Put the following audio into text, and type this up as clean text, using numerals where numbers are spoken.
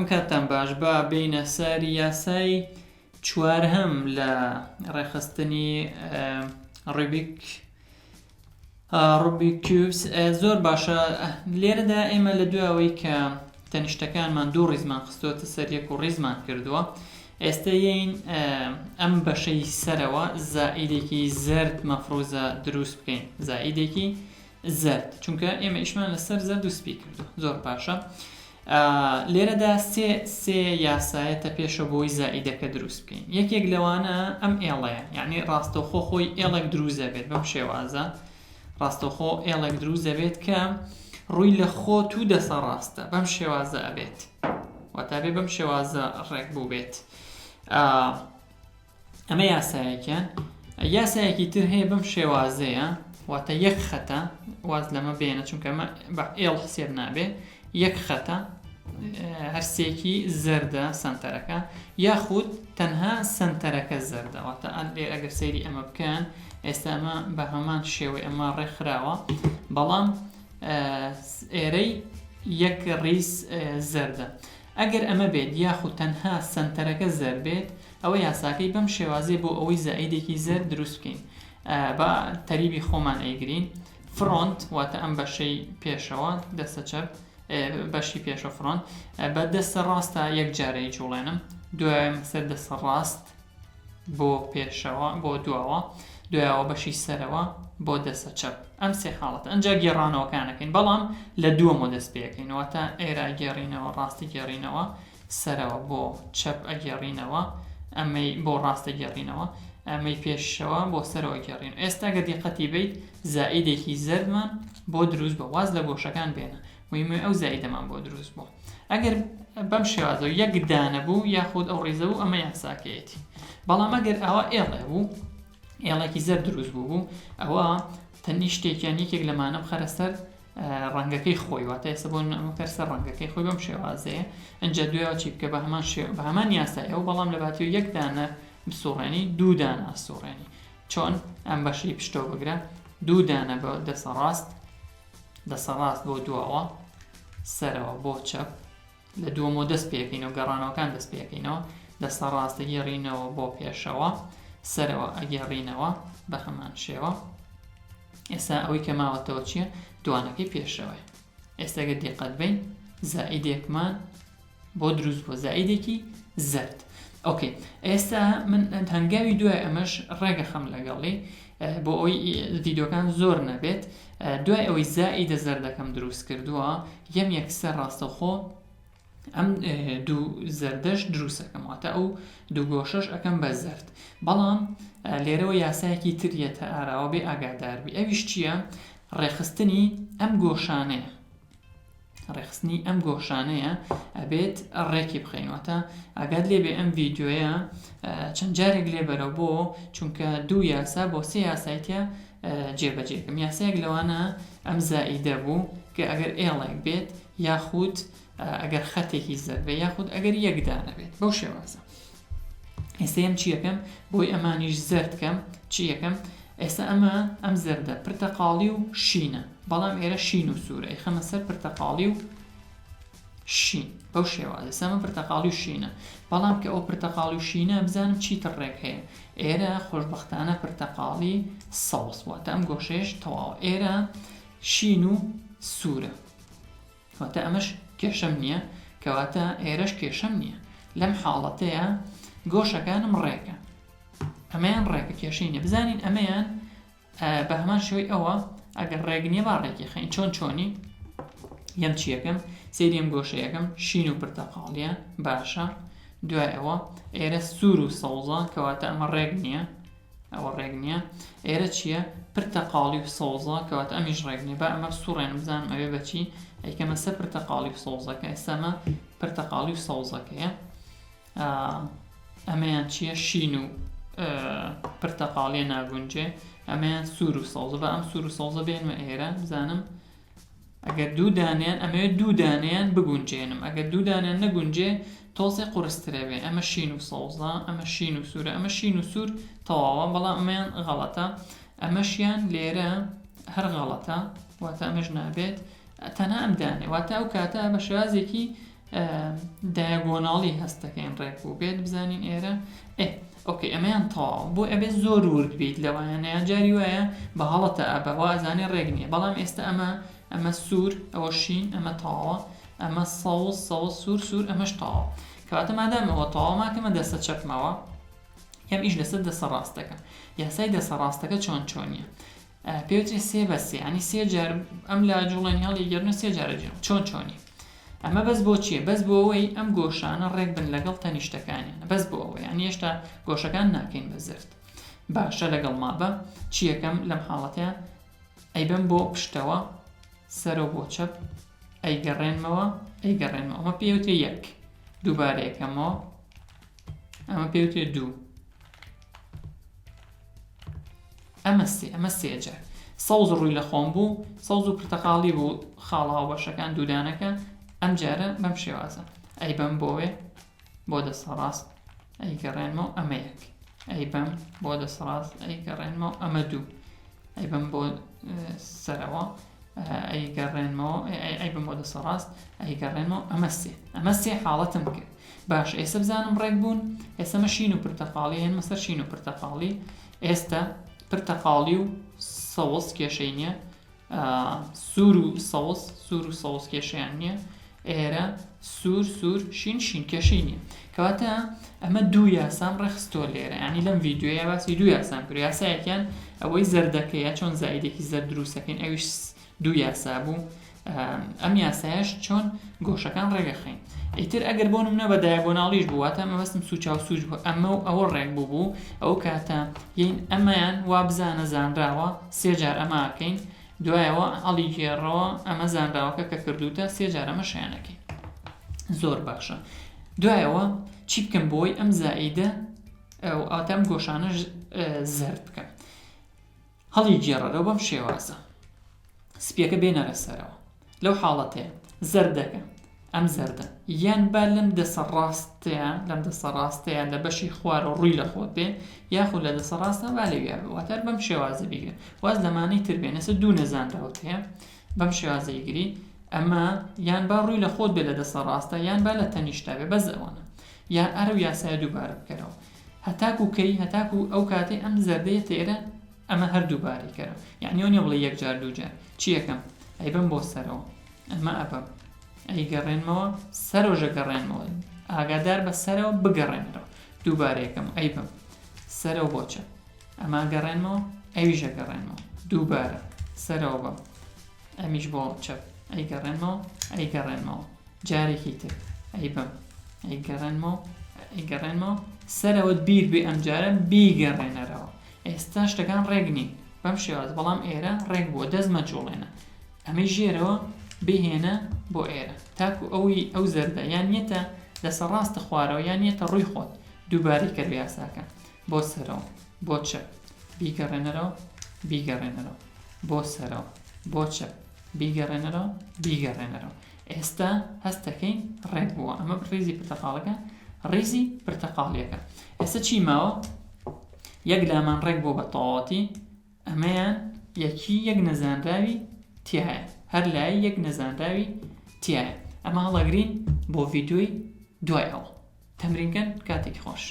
کاتان باش بە بینە سەر یاسای چوارهەم لە ڕێخستنی ڕوبیک کیوبس. زۆر باشە. لێرەدا ئێمە لە دوایەوەی کە تەنیشتەکانمان دوو ڕیزمان خستۆتە سەر یەک و ڕیزمان کردووە، ئێستا یین ئەم بەشەی سەرەوە زائیدێکی زەرد مەفروزە دروست بکەین، زائیدێکی زەرد، چونکە ئێمە ئیشمان لەسەر زەرد و سپی کردو. زۆر باشە. لێرەدا سێ یاسایەتە پێشە بۆی زائیدەکە دروست بکەین. یەکێک لەوانە ئەم ئێڵەیە، یعنی ڕاستەوخۆ خۆی ئێڵێک دروست دەبێت بەم شێوازە، ڕاستەوخۆ ئێڵێک دروست دەبێت کە ڕووی لە خۆت و دەسە ڕاستە بەم شێوازە ئەبێت، واتابێ بەم شێوازە ڕێک بوو بێت. ئەمە یاسایەکیان. یاسایەکی تر هەیە بەم شێوازەیە، واتە یەک خەتە، واز لەمە بێنە چونکە ئەمە بە ئێڵ حسێب نابێ، یەک خەتە هەرسێکی زەردە سەنتەرەکە، یاخود تەنها سەنتەرەکە زەردە. واتە لێر ئەگەر سەیری ئەمە بکەن، ئێستا ئەمە بە هەمان شێوەی ئەمە ڕێکخراوە، بەڵام ئێرەی یەک ڕیز زەردە. ئەگەر ئەمە بێت یاخود تەنها سەنتەرەکە زەرد بێت، ئەوە یاساکەی بەم شێوازەی بۆ ئەوەی زائیدێکی زەرد دروست بکەین. بە تەریبی خۆمان ئەیگرین. فرۆنت واتە ئەم بەشەی پێشەوە دەستە چەپ، بەشی پێشە فرۆنت بە دەستە ڕاستە یەک جارەی جوڵێنم، دوایە سەر دەستە ڕاست بۆ پێشەوە بۆ دواوە، دوایەوە بەشی سەرەوە بۆ دەستە چەپ. ئەم سێ حاڵەتە. ئەنجا گێڕانەوەکانەکەین، بەڵام لە دووەمەوە دەست پێەکەین، واتە ئێرە گێڕینەوە، ڕاستی گێڕینەوە، سەرەوە بۆ چەپ ئەگێڕینەوە، ئەمەی بۆ ڕاستە گێڕینەوە، ئەمەی پێشەوە بۆ سەرەوە گێڕین. ئێستا گە دیقەتی بیت زائیدێکی زەردمان بۆ دروست بە واز لە گۆشەکان بێنە، مهمە ئەو زائیدەمان بۆ دروست بوو. ئەگەر بەم شێوازە یەک دانە بوو یاخود ئەو ڕیزە بوو، ئەمە یاساکەیەتی. بەڵام ئەگەر ئەوە ئێڵێ بوو، ئێڵێکی زەرد دروست بوو، ئەوە تەنیشتێکیان یەکێک لەمانە بخەرە سەر ڕەنگەکەی خۆی، واتە ئێستا بۆ ئەمەکەر سەر ڕەنگەکەی خۆی بەم شێوازەیە. ئەنجا دوایەوە چی بکە بە هەمان یاسایەوە، بەڵام لە باتیەوە یەک دانە بسوڕێنی، دوو دانە ئەسوڕێنی. چۆن؟ ئەم بەشەی پشتەوە بگرە، دوو دانە بە دەسە ڕاست، دەسە ڕاست بۆ دووەوە، سەرەوە بۆ چەپ، لە دووەمەوە دەست پێکەینەوە، گەڕانەوەکان دەست پێکەینەوە، دەسە ڕاست ئەگێڕینەوە بۆ پێشەوە، سەرەوە ئەگێڕینەوە بە هەمان شێوە. ئێستا ئەوەی کە ماوەتەوە چییە؟ دوانەکەی پێشەوەی. ئێستا گە دیقەت بین زائیدێکمان بۆ دروست بووە، زائیدێکی زەرد. ئۆکەی، ئێستا من هەنگاوی دوای ئەمەش ڕێگە خەم لەگەڵی بۆ ئەوەی ڤیدیۆکان زۆر نەبێت. دوای ئەوەی زائیدە زەردەکەم دروست کردووە، یەم یەکسەر ڕاستەوخۆ ئەم دوو زەردەش دروستەکەم، واتە ئەو دوو گۆشەش ئەەکەم بە زەرد. بەڵام لێرەوە یاسایەکی تریەتە ئاراوە بێ ئاگاداربی. ئەویش چییە؟ ڕێخستنی ئەم گۆشانەیە. ڕێخستنی ئەم گۆشانەیە ئەبێت ڕێکی بخەینەوەتە ئاگاد لێبێ ئەم ڤیدیۆیە چەند جارێک لێبەرەوە بۆ چونکە دوو یاسا بۆ سێ یاسایتە جێبەجێکم. یاسایەک لەوانە ئەم زائیدە بوو کە ئەگەر ئێڵێک بێت یاخود ئەگەر خەتێکی زەرد بێت یاخود ئەگەر یەکدانە بێت، بەو شێوازە. ئێستا ئەم چی یەکەم؟ بۆی ئەمانیش زەردکەم چی یەکەم؟ ئێستا ئەم زەردە پرتەقاڵی و شینە، بەڵام ئێرە شین و سوورە، ئەیخەمە سەر پرتەقاڵی و شین بەو شێوازە. ئێستا ئەمە پرتەقاڵی و شینە، بەڵام کە ئەو پرتەقاڵی و شینە بزانم چیتر ڕێک هەیە. ئێرە خۆشبەختانە پرتەقاڵی سەوز، واتە ئەم گۆشەیەش تەواوە. ئێرە شین و سوورە، واتە ئەمەش کێشەم نییە، کەواتە ئێرەش کێشەم نییە. لەم حاڵەتەیە گۆشەکانم ڕێکە، ئەمەیان ڕێکە، کێشەی نییە. بزانین ئەمەیان بە هەمان شێوەی ئەوە ئەگەر ڕێک نییە با ڕێکی خەین. چۆنی؟ یەم چی یەکەم؟ سێری ئەم گۆشە یەکەم شین و پرتەقاڵیە، باشە. دوای ئەوە ئێرە سوور و سەوزە، کەواتە ئەمە ڕێک نییە، ئەوە ڕێک نییە. ئێرە چییە؟ پرتەقاڵی و سەوزە، کەواتە ئەمیش ڕێک نییە. با ئەمە سوڕێنم بزانم ئەوێ بەچی ئەیکەمە سەر پرتەقاڵی و سەوزەکە. ئێستا ئەمە پرتەقاڵی و سەوزەکەیە. ئەمەیان چییە؟ شین و پرتەقاڵیە ناگونجێ، ئەمەیان سوور و سەوزە. بە ئەم سوور و سەوزە بێنمە ئێرە، بزانم ئەگەر دوو دانیان ئەمەوێت دوو دانیان بگونجێنم، ئەگەر دوو دانیان نەگونجێ تۆزێ قورسترە بێ. ئەمە شین و سەوزە، ئەمە شین و سوورە، ئەمە شین و سوور تەواوە، بەڵام ئەمەیان غەڵەتە، ئەمەشیان لێرە هەر غەڵەتە، واتە ئەمەش نابێت تەنها ئەم دانێ، واتە ئەو کاتە بە شێوازێکی دایگۆناڵی هەستەکەین ڕێک بوو بێت بزانین ئێرە ئۆکەی ئەمەیان تەواو بۆ ئەبێت زۆر ورد بیت لەوانەیە جاری وایە بە هەڵەتە ئەبەوە ئەزانێ ڕێک نییە بەڵام ئێستا ئەمە سوور ئەوە شین ئەمە تاوە ئەمە سەوز سوور ئەمەش تاوە کەواتە مادام ئەوە تاوە ماکەمە دەستە چەپمەوە یام ئیش لەسەر دەسە ڕاستەکە یاسای دەسە ڕاستەکە چۆنیە پێوترێت سێ بە سێ ینی سێ جار ئەم لا جوڵێن هەڵیگەرنە سێ جارە جێڕ چۆنی ئەمە بەس بۆ چییە بەس بۆ ئەوەی ئەم گۆشانە ڕێک بن لەگەڵ تەنیشتەکانیان بەس بۆ ئەوەی ینی هێشتا گۆشەکان ناکەین بە زرد باشە لەگەڵ مابە چیەکەم لەم حاڵەتەیە ئەیبەم بۆ پشتەوە سەرەوە بۆ چەپ ئەیگەڕێنمەوە ئەمە پێوتێ یەک دووبارە یەکەمەوە ئەمە پێوتێ دوو ئەمە سێ جار سەوز ڕووی لە خۆم بوو سەوز و پرتەقاڵی بوو خاڵەوە بەشەکان دوودانەکە ئەم جارە بەم شێوازە ئەیبەم بۆوێ بۆ دەسە ڕاست ئەیگەڕێنمەوە ئەمە یەک ئەیبەم بۆ دەسە ڕاست ئەیگەڕێنمەوە ئەمە دوو ئەیبەم بۆ سەرەوە ئەیگەڕێنمەوە ئەیبەم بۆ دەسە ڕاست ئەیگەڕێنمەوە ئەمە سێ حاڵەتم کرد باش ئێستا بزانم ڕێک بوون ئێستا مە شین و پرتەقاڵی هێنمە سەر شین و پرتەقاڵی ئێستا پرتەقاڵی و سەوز کێشەی نییە سوور و سەوز کێشەیان نییە ئێرە سوور شین کێشەی نییە کەواتە ئەمە دوو یاسام ڕێخستۆ لێرە ینی لەم ڤیددیۆیە باسی دوو یاسام کرد یاسایەکیان ئەوەی زەردەکەیە چۆن زایدێکی زەرد دروستەکەین ئەویش دوو یاسا بوو ئەم یاسایش چۆن گۆشەکان ڕێگەخین ئیتر ئەگەر بۆ نمونە بە دایگۆناڵیش بوو واتە مەبەستم سوچا و سوچ بوو ئەمە و ئەوە ڕێک بوو ئەو کاتە یین ئەمەیان وا بزانە زانراوە سێ جار ئەماکەین دوایەوە ئەڵی گێڕەوە ئەمە زانراوەکە کە کردوتە سێ جار ئەمە شیانەکەین زۆر باشە دوایەوە چی بکەم بۆی ئەم زائیدە ئەم گۆشانە زەرد بکەم هەڵی گێڕەرەوە بەم شێوازە سپیەکە بێنەرە سەرەوە لەو حاڵەتەیە زەردەکە ئەم زەردە یان با لەم دەسە ڕاستەیە لە بەشی خوارە ڕووی لە خۆت بێ یاخود لە دەسە ڕاستە با لەویا بێ واتە بەم شێوازە بیگرە واز لەمانەی تر بێ نەسە دوو نەزانراوت هەیە بەم شێوازە یگری ئەمە یان با ڕووی لە خۆت بێ لە دەسە ڕاستە یان با لە تەنیشتا بێ بەس ئەوەنە یان ئەرە و یاسایە دووبارە بکەرەوە هەتاکو ئەو کاتەی ئەم زەردەیە تێرە ئەمە هەر دووباری کەرەوە یعنی ئەو نیە بڵێ یەک جار دوو جار چی یەکەم ئەیبەم بۆ سەرەوە ئەمە ئەبەم ئەیگەڕێنمەوە سەرۆژە گەڕێنمەوە ئاگادار بە سەرەوە بگەڕێنەوە دووبارەیەکەم ئەیبەم سەرەوە بۆچە ئەما گەڕێنمەوە ئەویژە گەڕێنمەوە دووبارە سەرەوە بەم ئەمیش بۆ چەپ ئەیگەڕێنمەوە جارێکی تر ئەیبەم ئەیگەڕێنمەوە سەرەوەت بیر بێ ئەم جارە بیگەڕێنەرەوە ئێستا شتەکان ڕێک نین بەم شێواز بەڵام ئێرە ڕێک بووە دەستمە جوڵێنە ئەمەی ژێرەوە بهێنە بۆ ئێرە تاکو ئەو زەردە یان نیەتە دەسە ڕاستە خوارەوە یان نیەتە ڕووی خۆت دووباری کەرد یاساکە بۆ سەرەوە بۆ چەپ بیگەڕێنەرەوە بۆ سەرەوە بۆ چەپ بیگەڕێنەرەوە ئێستا هەستەکەین ڕێک بووە ئەمە ڕێزی پرتەقاڵەکە ڕێزی پرتەقاڵیەکە ئێستا چی ماوە یەک لامان ڕێک بۆ بە تەواوەتی ئەمەیان یەک نەزانراوی تایە هەر لای یەک نەزانراوی تایە ئەمە هەڵەگرین بۆ ڤیدیۆی دوایەوە تەمرینکەن کاتێکی خۆش